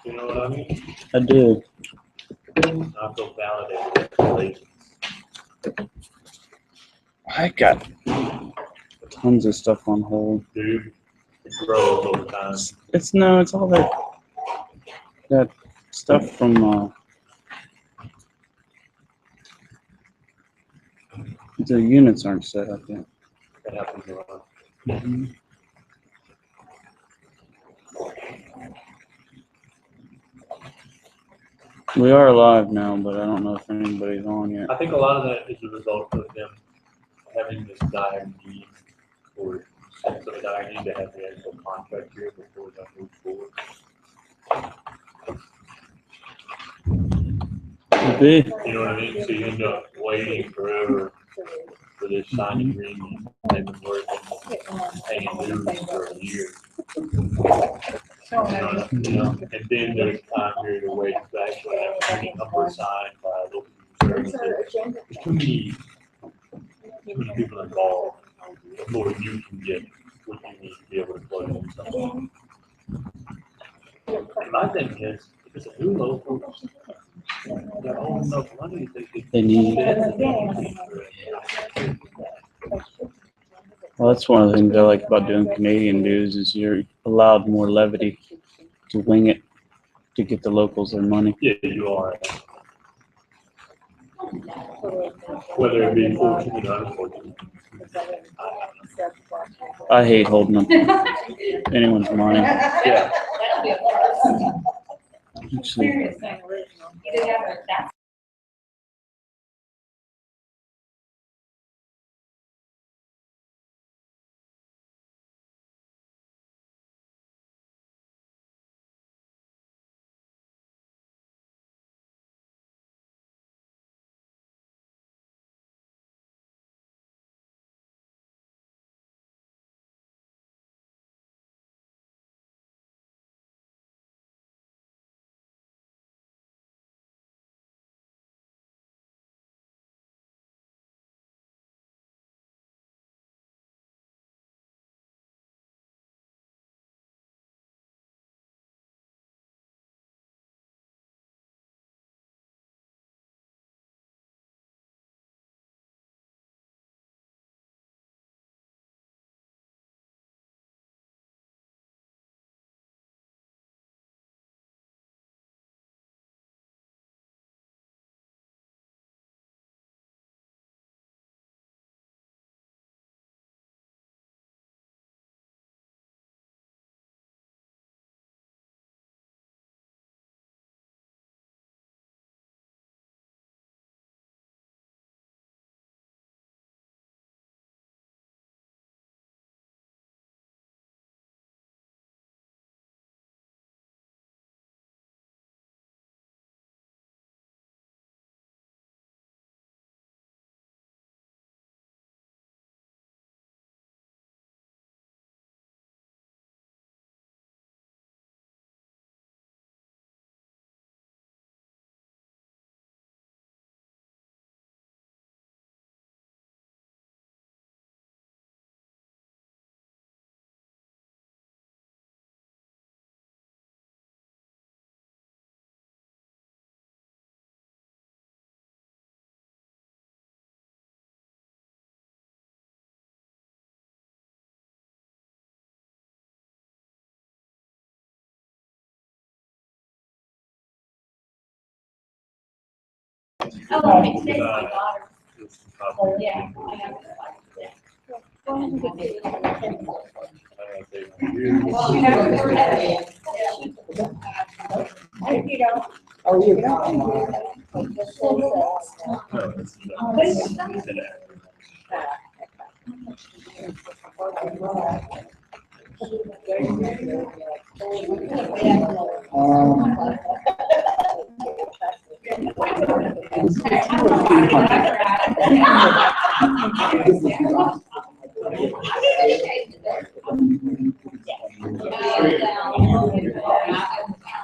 You know what I mean? I do. I feel validated. I got tons of stuff on hold. Dude, it grows over time. It's all that stuff from the units aren't set up yet. That happens a lot. We are live now, but I don't know if anybody's on yet. I think a lot of that is a result of them having this dire need or sense of a dire need to have the actual contract here before they move forward. Could be. You know what I mean? So you end up waiting forever for this shiny green. They've been working, paying dues for a year. You know, and then there's time period of waiting to actually have any number signed by local services. There's too many people involved before you can get what you need to be able to plug in something. My thing is, if it's a new local, they're old enough money They need. Well, that's one of the things I like about doing Canadian dues is you're allowed more levity to wing it to get the locals their money. Yeah, you are. Whether it be fortunate or unfortunate. I hate holding up anyone's money. Yeah. Actually,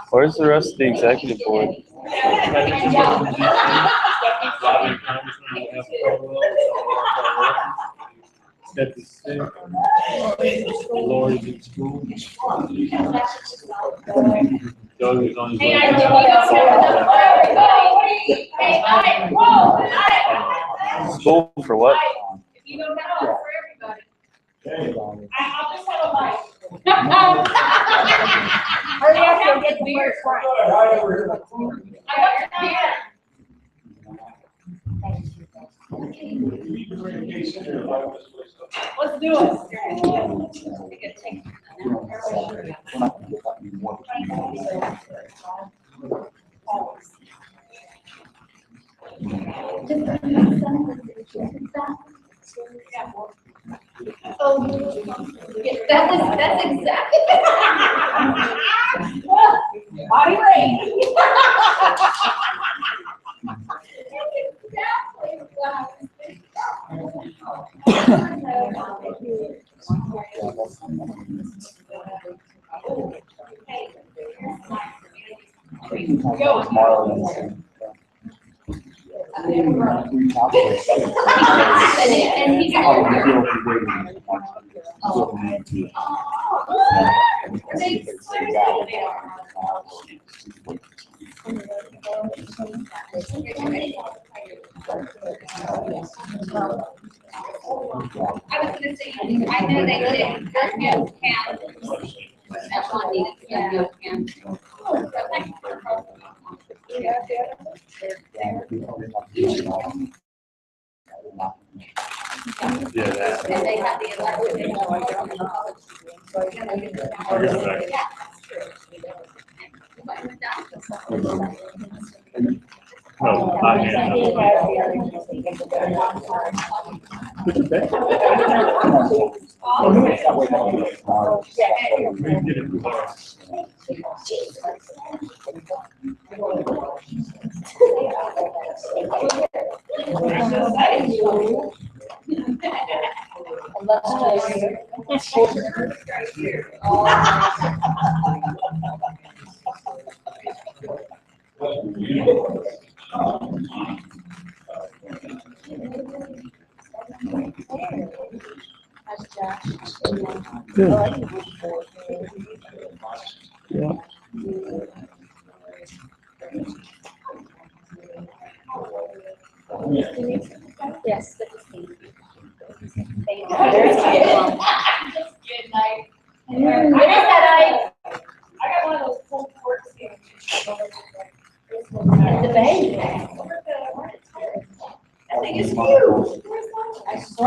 where's the rest of the executive board? Lori's in school. Doug is on his Hey, way. I did everybody. Hey, I, whoa, I. School for what? If you don't have one for everybody, I'll just have a bite. Hurry up and get the beer. I got the beer. Let's do it. That's exactly. Body rate. I was gonna say, I know they did, that's all needed, yeah. Yeah, that. And they have the election. Oh, I am. Good. Yeah. Yes. Good night. I got one of those pulled pork sandwiches. The baby. That thing is huge. I saw.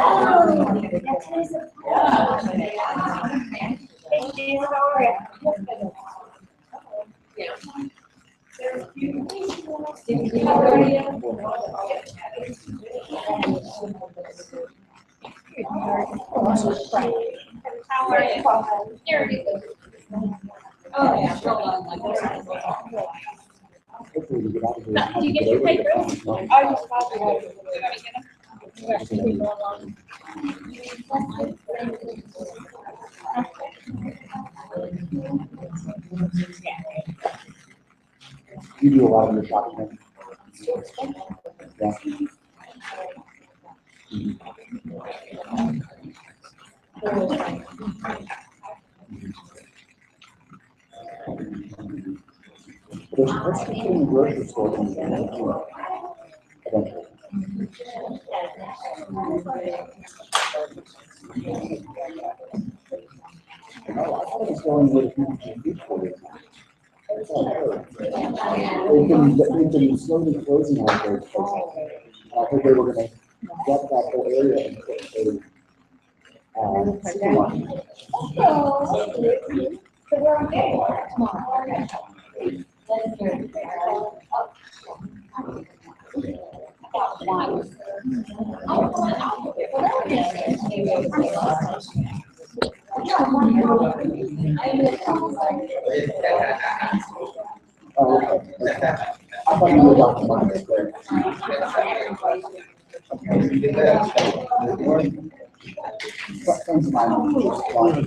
How are you? Here we go. Oh, yeah. Did you get your paper? I just copied You do a lot of your shopping. Yeah. Let's get in the grocery store. Eventually. No, I thought it was going with beach quarters. They've been slowly closing all those places. I heard they were gonna get that whole area and put a, supermarket. So we're on there tomorrow. Oh, okay. I thought you were about to buy it there. Friends of mine just bought it.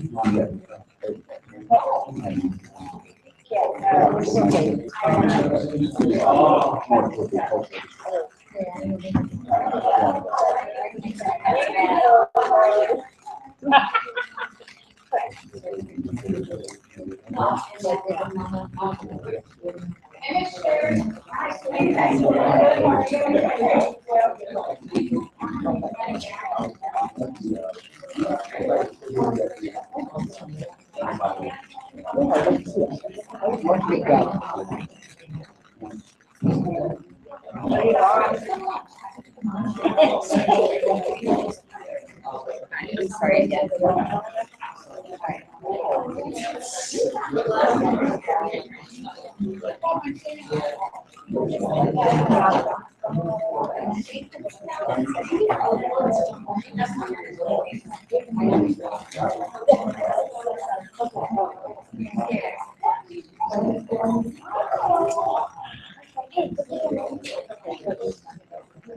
Sorry.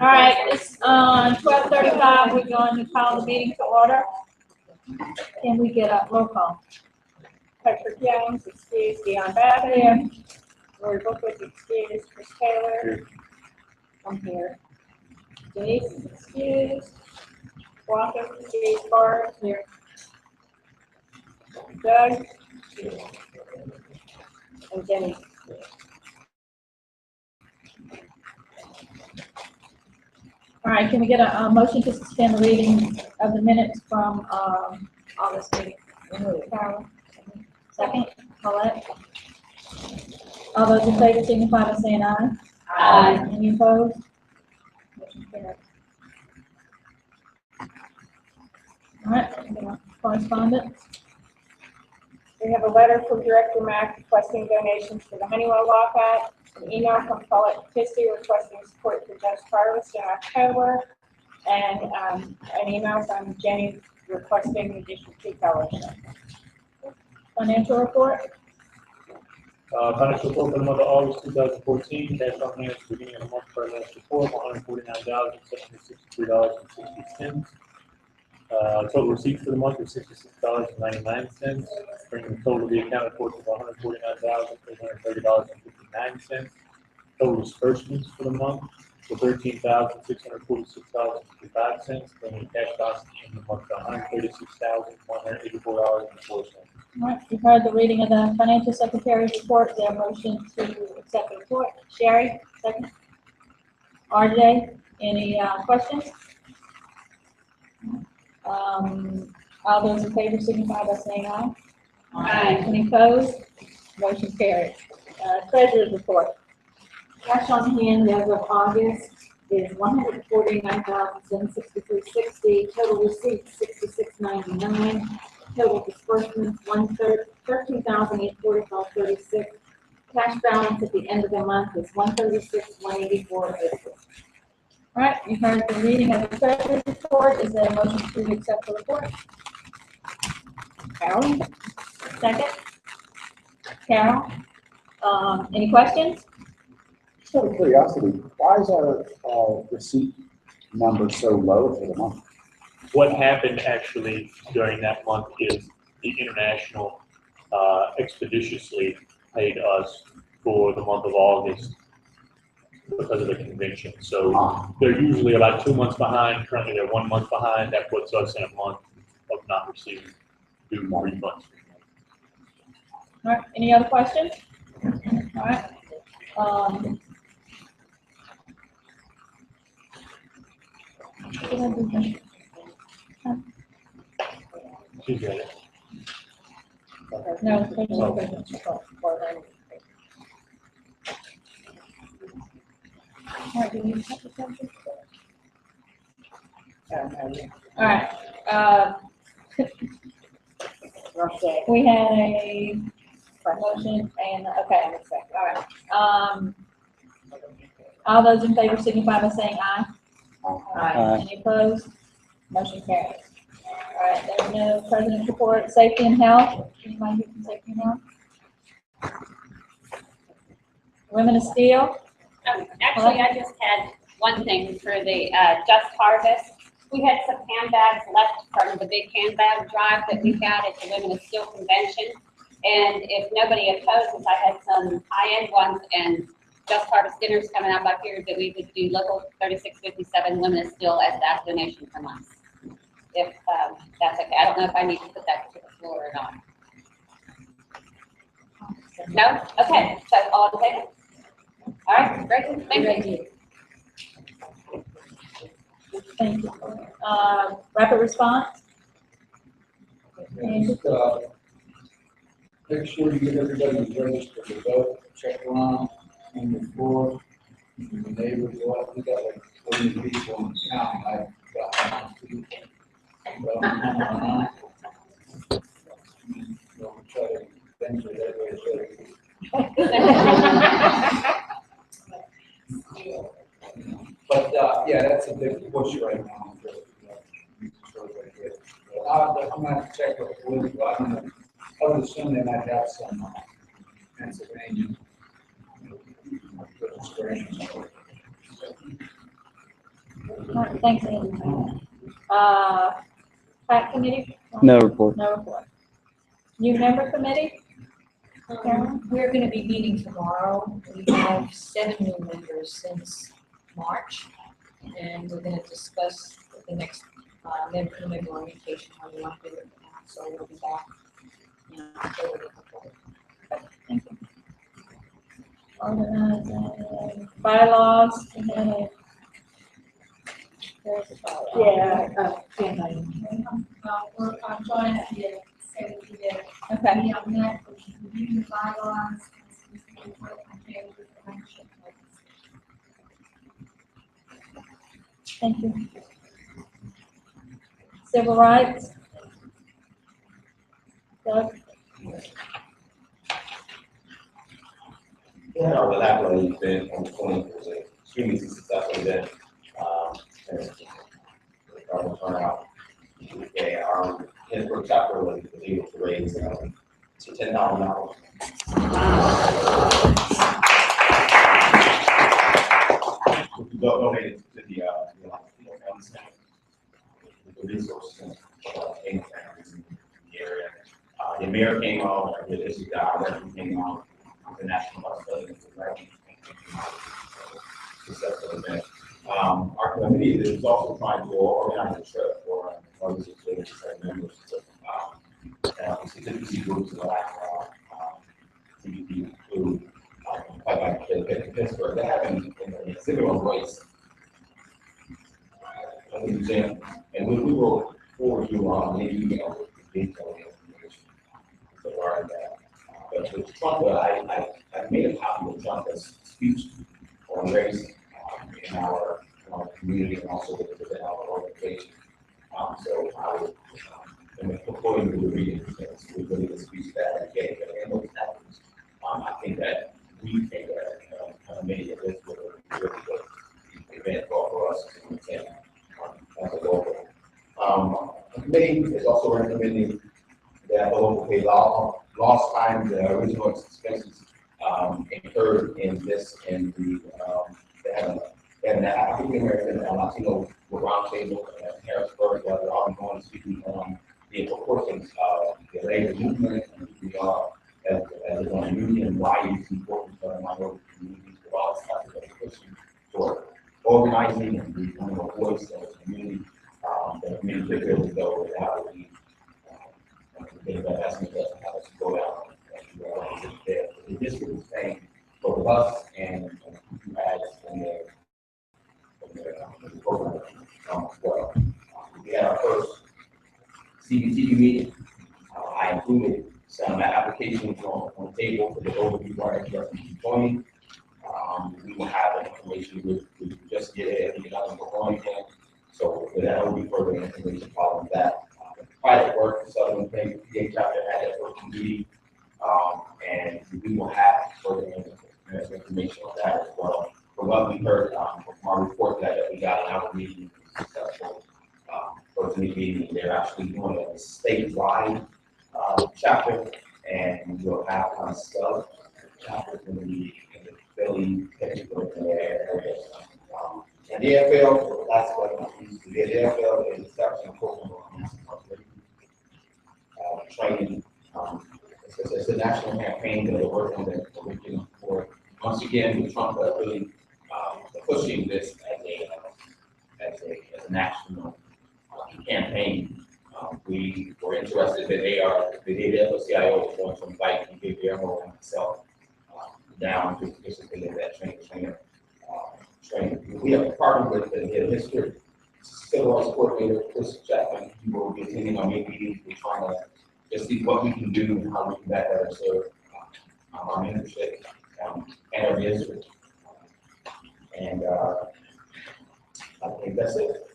All right, it's 12:35, we're going to call the meeting to order. Can we get a roll call? Patrick Jones, excused, Deion Bath here. Lori Bookwood, excused, Chris Taylor. I'm here. Denise is excused. Walker, excused, Barr here. Doug. And Jenny. All right, can we get a motion to suspend the reading of the minutes from August meeting? Carol? Second, Colette? All those in favor signify by saying aye. Aye. Any opposed? Motion carries. All right, correspondence. We have a letter from Director Mack requesting donations for the Honeywell lockout. An email from Paulette Christie requesting support for Just Harvest in October, and an email from Jenny requesting additional tea fellowship. Financial report. Financial report for the month of August 2014, cash on hand at the beginning of the month per last report, $149,763.60. Total receipts for the month was $66.99, bringing the total of the account report to $149,830.59. Total disbursements for the month were $13,646.55, bringing the cash balance in the month to $136,184.04. All right, you've heard the reading of the financial secretary's report. Is there a motion to accept the report? Sherry, second. RJ, any questions? All those in favor signify by saying aye. Aye. Any opposed? Motion carries. Treasurer's report. Cash on hand as of August is $149,763.60. Total receipts $66.99. Total disbursements $13,845.36. Cash balance at the end of the month is $136,184.86. All right, you've heard the reading of the treasurer's report. Is there a motion to accept the report? Carol, second. Carol, any questions? Just out of curiosity, why is our receipt number so low for the month? What happened actually during that month is the International expeditiously paid us for the month of August because of the convention. So they're usually about 2 months behind. Currently, they're 1 month behind. That puts us in a month of not receiving due refunds. All right, any other questions? All right. She's got it. No, treasurer's report. All right, do you have the treasurer's report? All right, we had a motion and, okay, all right. All those in favor signify by saying aye. Aye. Any opposed? Motion carries. All right, there's no president's report. Safety and health. Anybody who can safety and health? Women of Steel. Actually, I just had one thing for the Just Harvest. We had some handbags left from the big handbag drive that we had at the Women of Steel convention. And if nobody opposes, I had some high-end ones and Just Harvest dinners coming up. I figured that we would do local 3657 Women of Steel as that donation from us. If that's okay. I don't know if I need to put that to the floor or not. No? Okay, so all in favor? All right, great, thank you. Thank you. Rapid response? Just, make sure you get everybody who's registered to vote, check around on the floor. The neighbors, we got like 40 people in town, I've got people. Don't try to venture that way, but, yeah, that's a big push right now. I'm gonna have to check with the police, but I would assume they might have some Pennsylvania registrations. All right, thanks, Andy. PAC committee? No report. No report. New member committee? Carolyn? We're gonna be meeting tomorrow. We have 7 new members since March. And we're gonna discuss the next, member orientation, how we want to do it. So we'll be back. Thank you. Organizing bylaws, and then there's a bylaw. Yeah, I'm trying to get, say we did, Okay, we have met, we review the bylaws, and we can put on page with the membership. thank you. Civil rights? Doug? Yeah, our Laboratory event on the 20th was an extremely successful event. And our turnout. Yeah, our Pittsburgh chapter was able to raise to $10,000. Donated to the resources and families in the area. The mayor came out, the district director came out, the national legislature was very successful event. Our committee is also trying to organize a trip for our legislators and members to specifically groups in the last CBP food, like Pittsburgh. They have an exhibit on race. And we will forward you on an email with detailed information regarding that. But with Trump, I made a copy of Trump's speech on race in our community and also within our organization. So I would, before you would read it, we really the speech that I gave, and what happens. I think that we think that many of this will really good event for us to attend as a local. The committee is also recommending that the local pay lost time the original expenses incurred in this and they have an African American Latino roundtable at Harrisburg where they're all going to speak on the proportions of the labor movement and who we are as a union, why it's important for minority communities, for all types of pushing for organizing and becoming a voice of the community. The community could really go without the investment doesn't have us go out and the district is paying for the bus and who has in their program as well. We had our first CBT meeting. I included some applications on the table for the overview for our joining. We will have information we just get it and get out and go on again. So that will be further information following that. Private work, Southern PA chapter had that first meeting, and we will have further information on that as well. From what we heard from our report that we got in our meeting, successful first meeting, they're actually doing a statewide chapter, and we'll have kind of sub chapters in the Philly, Pittsburgh area. And the AFL, that's what the AFL is establishing a program training. It's a national campaign that we're working for. Once again, with Trump really pushing this as a national campaign. We were interested that the AFL-CIO is going to invite Guillermo myself, down to participate in that training. We have partnered with the history civil rights coordinator, Chris Chapman. He will be attending our meetings. We're trying to just see what we can do and how we can better serve our membership and our district. And I think that's it.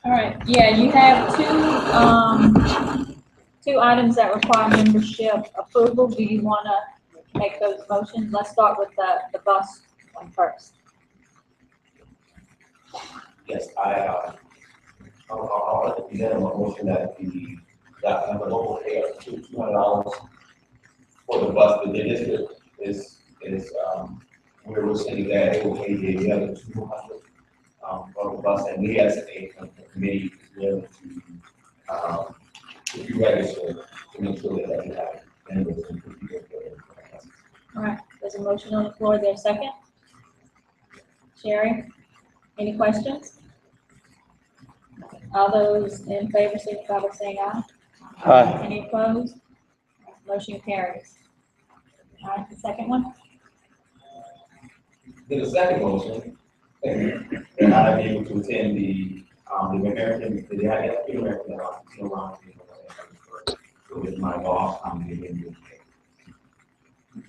All right, yeah, you have two items that require membership approval. Do you want to make those motions? Let's start with the bus one first. Yes, I'll present a motion that the local pay up to $200 for the bus. The district is we're saying that they will pay the other $200 for the bus, and we as a committee is willing to be registered to make sure that we have members and people. All right, there's a motion on the floor. There's a second. Sherry, any questions? All those in favor, signify by saying aye. Aye. Any opposed? Motion carries. All right, the second one? Then the second motion, and I'll be able to attend the American, the African American, with my boss, I'm giving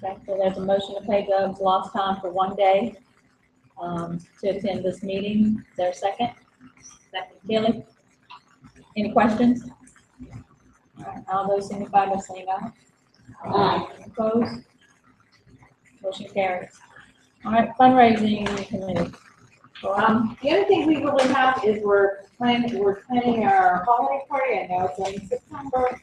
Okay, so there's a motion to pay Doug's lost time for 1 day to attend this meeting. Is there a second? Second. Kelly? Any questions? All right, all those signify by saying aye. Aye. Opposed? Motion carries. All right, fundraising committee. The other thing we really have is we're planning our holiday party. I know it's in September,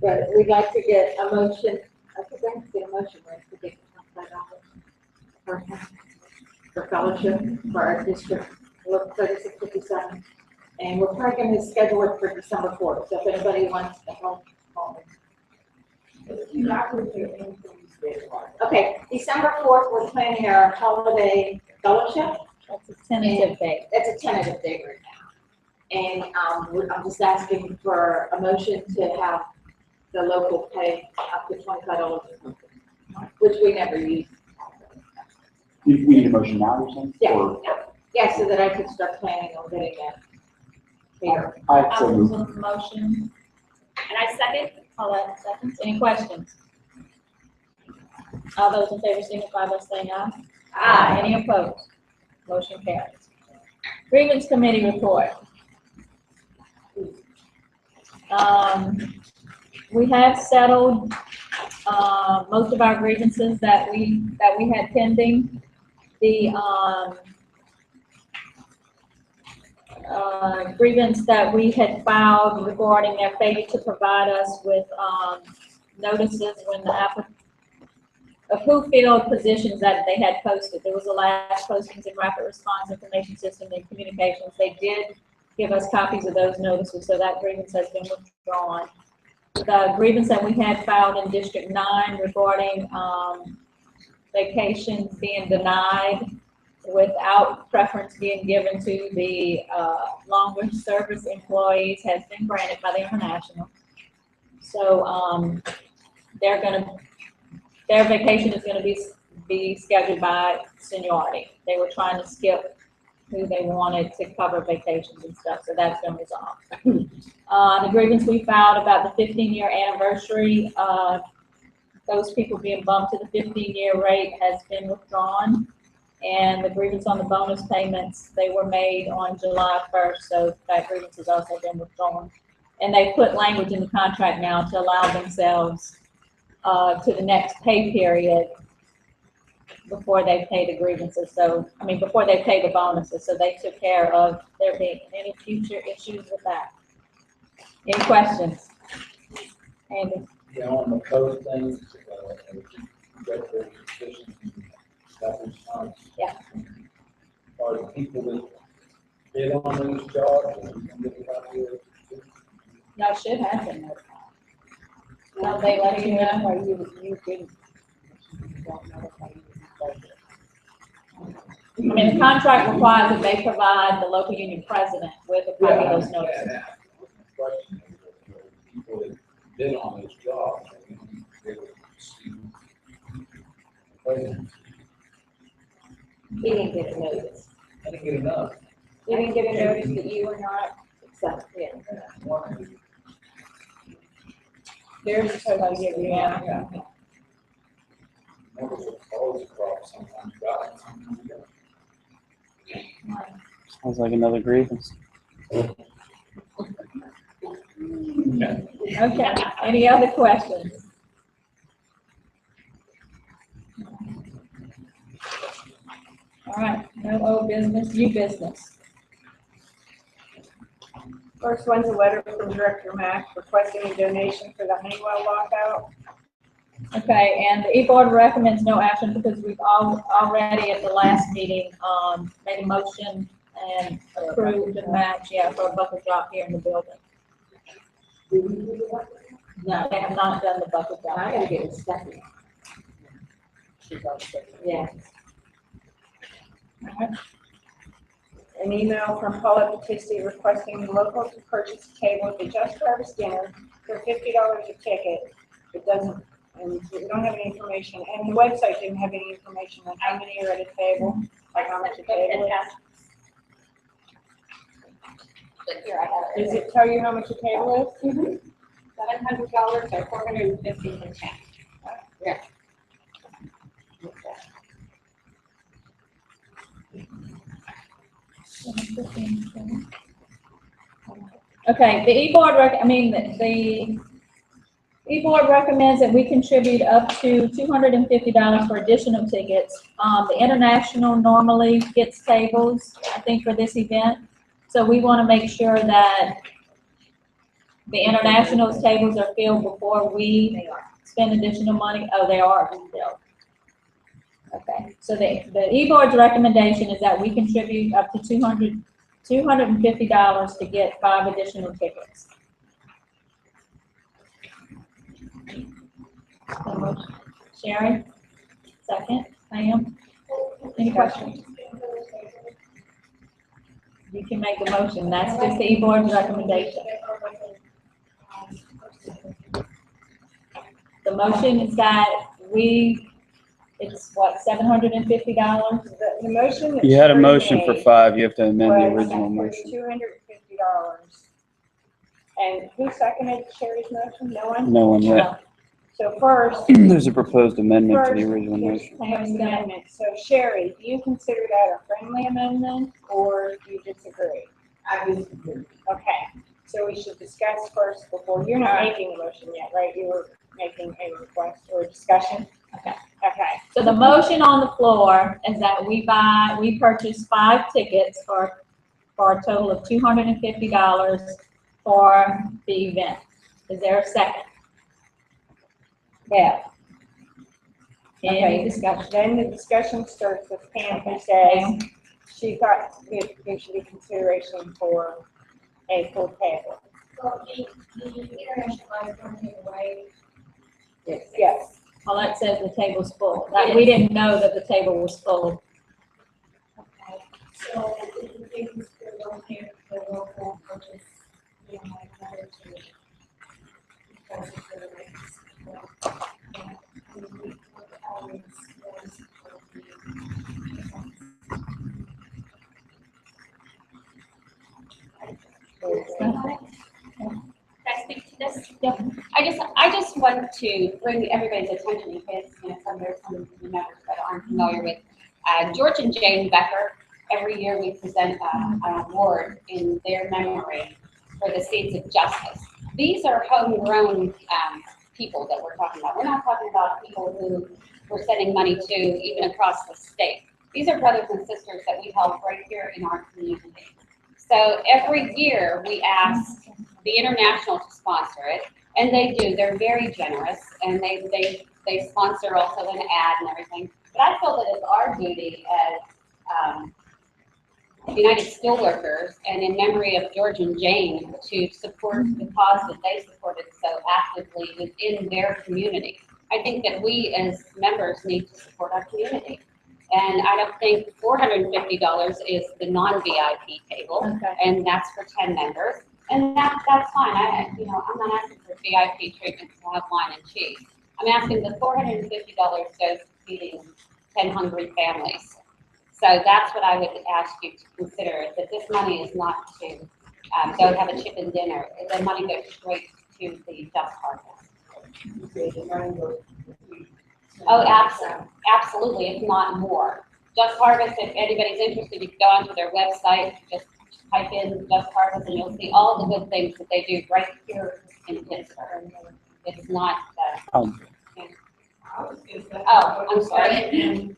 but we'd like to get a motion. I think I have to get a motion right to get $25 for fellowship for our district, look 3657. And we're probably going to schedule it for December 4th. So if anybody wants to help, call me. Okay, December 4th, we're planning our holiday fellowship. That's a tentative date. That's a tentative date right now. And I'm just asking for a motion to have the local pay up to $25, which we never use. We need a motion now, you're saying? Yeah, Or- yeah, so that I can start planning on getting that here. I so I'll moved. move the motion. And I second. All that seconds. Any questions? All those in favor signify by saying aye. Aye. Any opposed? Motion carries. Grievance committee report. We have settled most of our grievances that we had pending. The grievance that we had filed regarding their failure to provide us with notices when the applicant of who filled positions that they had posted. There was a last postings in rapid response information system and communications. They did give us copies of those notices, so that grievance has been withdrawn. The grievance that we had filed in District 9 regarding vacations being denied without preference being given to the longer service employees has been granted by the International. So their vacation is going to be scheduled by seniority. They were trying to skip who they wanted to cover vacations and stuff, so that's been resolved. The grievance we filed about the 15-year anniversary, those people being bumped to the 15-year rate has been withdrawn. And the grievance on the bonus payments, they were made on July 1st, so that grievance has also been withdrawn. And they put language in the contract now to allow themselves to the next pay period before they pay the grievances. So, I mean, before they pay the bonuses. So they took care of there being any future issues with that. Any questions? Andy? Yeah, on the code things, Yeah. Are the people that bid on those jobs, or we can get a copy of it? Y'all should have been notified. No, they let you know, or you didn't. I mean, the contract requires that they provide the local union president with a copy of those notices. Yeah, the question is, people that bid on those jobs, they would see He didn't get a notice. I didn't get enough. You didn't get a notice that you were not, Exactly. there's a total give you, yeah. Numbers of calls across, sometimes you got it, sometimes you don't. Sounds like another grievance. Okay, any other questions? All right, no old business, new business. First one's a letter from Director Mack requesting a donation for the Honeywell lockout. Okay, and the E-Board recommends no action because we've already at the last meeting, made a motion and approved the match, yeah, for a bucket drop here in the building. No, they have not done the bucket drop. I gotta get it second. Yeah. All right. An email from Paula Battisti requesting the local to purchase a table at the Just Harvest Dinner for $50 a ticket. It doesn't, and we don't have any information, and the website didn't have any information on how many are at a table, like how much a table is. But here I have it. Does it tell you how much a table is? $700 or $450 for 10. Yeah. Okay, the E-Board the E-Board recommends that we contribute up to $250 for additional tickets. The International normally gets tables, I think, for this event. So we want to make sure that the International's tables are filled before we spend additional money. Oh, they are filled. Okay, so the E-Board's recommendation is that we contribute up to $250 to get 5 additional tickets. So much. Sherry? Second. Pam? Any questions? You can make the motion. That's just the E-Board's recommendation. The motion is that it's what, $750? The motion. that You had a Sherry motion for made 5, you have to amend the was original for motion. $250. And who seconded Sherry's motion? No one? No one yet. No. So first, There's a proposed amendment to the original there's motion. Pam's amendment. So Sherry, do you consider that a friendly amendment or do you disagree? I disagree. Okay, so we should discuss first before, you're not making a motion yet, right? You were making a request or discussion? Okay. Okay, so the motion on the floor is that we purchase 5 tickets for a total of $250 for the event. Is there a second? Yeah. Any discussion? Then the discussion starts with Pam, who says she thought there should be consideration for a full table. So the international is going to take away. Yes. Well, that says the table's full. That, we didn't know that the table was full. Okay. So if the things are located, the local purchase, you know, like another two. Because of the rates. We always was Can I speak to this? Yeah. I just want to bring everybody's attention in case, there's some members that aren't familiar with, George and Jane Becker. Every year we present an award in their memory for the Seeds of Justice. These are homegrown people that we're talking about. We're not talking about people who we're sending money to even across the state. These are brothers and sisters that we help right here in our community. So every year we ask the International to sponsor it, and they do. They're very generous, and they sponsor also an ad and everything. But I feel that it's our duty as United Steelworkers and in memory of George and Jane to support the cause that they supported so actively within their community. I think that we as members need to support our community. And I don't think $450 is the non-VIP table, Okay. and that's for 10 members. And that's fine. I'm not asking for VIP treatment to have wine and cheese. I'm asking the $450 goes feeding 10 hungry families. So that's what I would ask you to consider, that this money is not to go have a chicken dinner. The money goes straight to the Just Harvest. Oh, absolutely, if not more. Just Harvest, if anybody's interested, you can go onto their website, just type in Just Harvest, and you'll see all the good things that they do right here in Pittsburgh. It's not, oh, I'm sorry.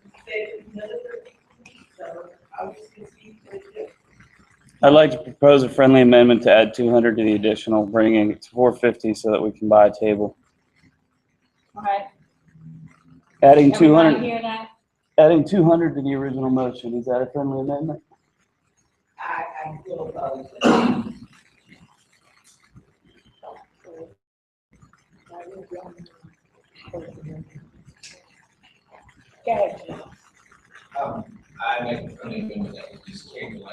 I'd like to propose a friendly amendment to add 200 to the additional, bringing it to 450 so that we can buy a table. All right. Adding Everybody 200, hear that? adding 200 to the original motion. Is that a friendly amendment? I feel opposed. I make a friendly amendment that we just change the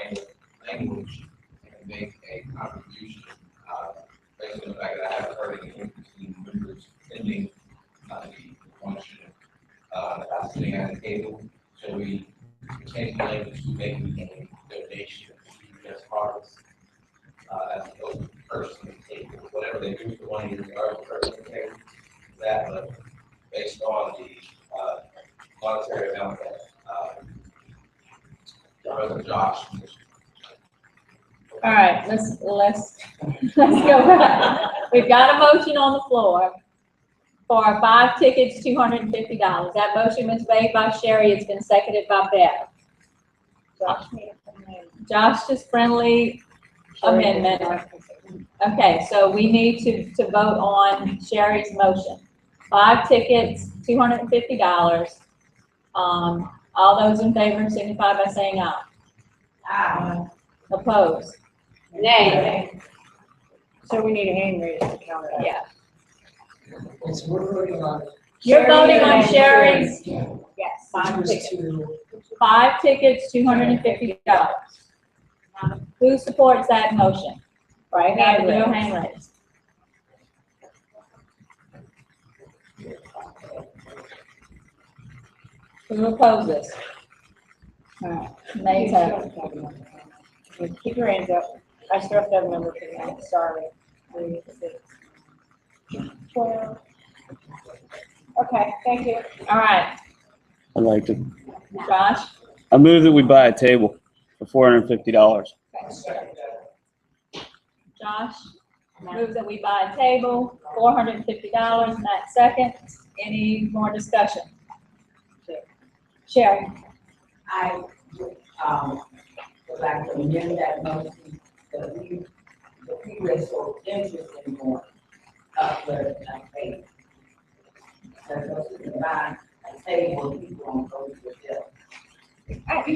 language and make a contribution, based on the fact that I haven't heard any interest in members attending the function, sitting at the table. So we change the language to make a donation to Just Harvest, as opposed to purchasing the table. Whatever they do for 1 year, regardless of purchasing the table, that, but based on the monetary amount that Brother Josh. All right, let's go back. We've got a motion on the floor for 5 tickets, $250. That motion was made by Sherry. It's been seconded by Bev. Josh's friendly amendment. Okay, so we need to vote on Sherry's motion. 5 tickets, $250. All those in favor signify by saying aye. Aye. Opposed? Nay. So we need a hand raise to count it. Yeah. So we're voting on. You're voting on Sherry's, Yes. 5 tickets. To 5 tickets, $250. Who supports that motion? Right hand, do a hand raise. Who opposes? All right, nays have it. Keep your hands up. I still have to have a number for you. Sorry. 3, 6, 12. Okay, thank you. All right, I'd like to, Josh? I move that we buy a table for $450. Josh moves that we buy a table, $450. Matt seconds. Any more discussion? Sherry? I would like to amend that motion that we raise for interest in more upward and pay. That's what we can buy a table, people on those with them. I'd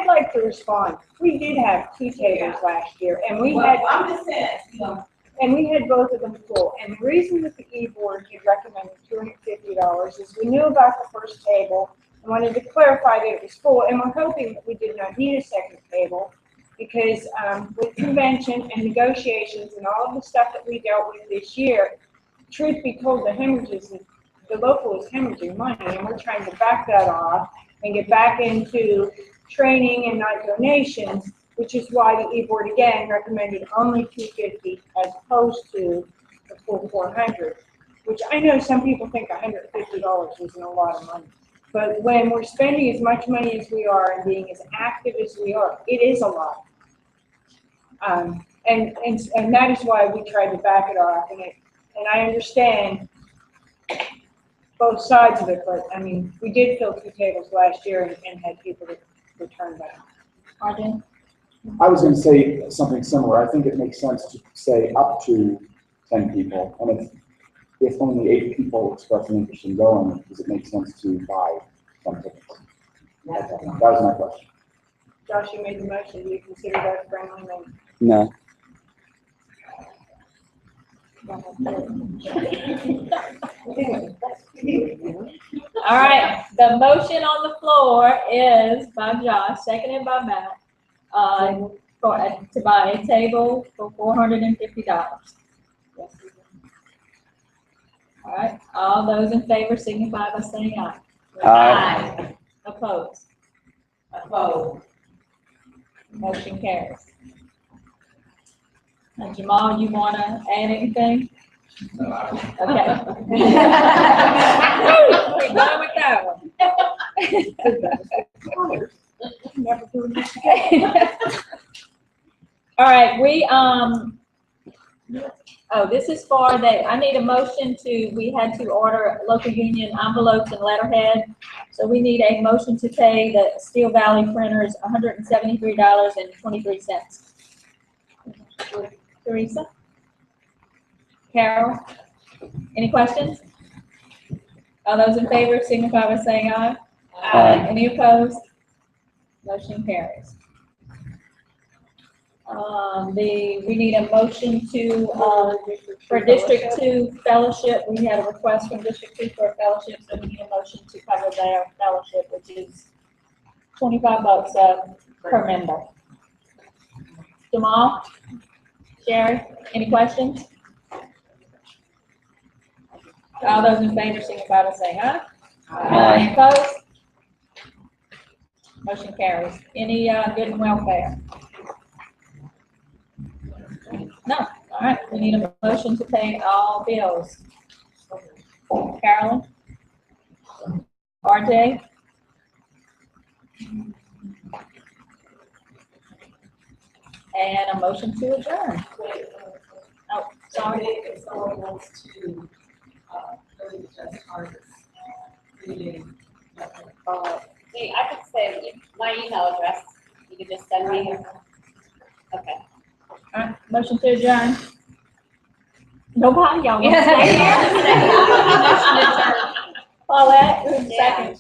like to respond. We did have 2 tables last year, and we had, I'm just saying, you know, and we had both of them full. And the reason that the E-Board had recommended $250 is we knew about the first table and wanted to clarify that it was full, and we're hoping that we did not need a second table because with convention and negotiations and all of the stuff that we dealt with this year, truth be told, the hemorrhages, the local is hemorrhaging money, and we're trying to back that off and get back into training and not donations, which is why the E-Board again recommended only $250 as opposed to the full $400, which I know some people think $150 isn't a lot of money. But when we're spending as much money as we are and being as active as we are, it is a lot. And that is why we tried to back it off. And I understand both sides of it, but I mean, we did fill 2 tables last year and had people that returned back. Arden? I was gonna say something similar. I think it makes sense to say up to 10 people. And if only 8 people express an interest in going, does it make sense to buy some tickets? That was my question. Josh, you made the motion. Do you consider that friendly amendment? No. All right, the motion on the floor is by Josh, seconded by Matt, to buy a table for $450. All right, all those in favor signify by saying aye. Aye. Opposed? Opposed. Motion carries. And Jamal, you wanna add anything? No, I Okay. We're done with that one. All right, this is for I need a motion we had to order local union envelopes and letterhead. So we need a motion to pay the Steel Valley printers $173.23. Teresa? Carol? Any questions? All those in favor signify by saying aye. Aye. Any opposed? Motion carries. We need a motion for District 2 fellowship. We had a request from District 2 for a fellowship, so we need a motion to cover their fellowship, which is $25 per member. Jamal? Sherry? Any questions? All those in favor signify by saying aye. Any opposed? Motion carries. Any good and welfare? No. All right, we need a motion to pay all bills. Carolyn? RJ? And a motion to adjourn. Oh, sorry. If someone wants to, go to Just Harvest, reading, See, I could say my email address, you could just send me. Okay. All right, motion to adjourn. Nobody, y'all want to Yeah. stay here? Paulette, who's Yeah. second?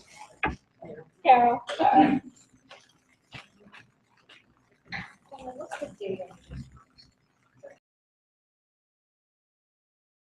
Carol. All right. What's the date?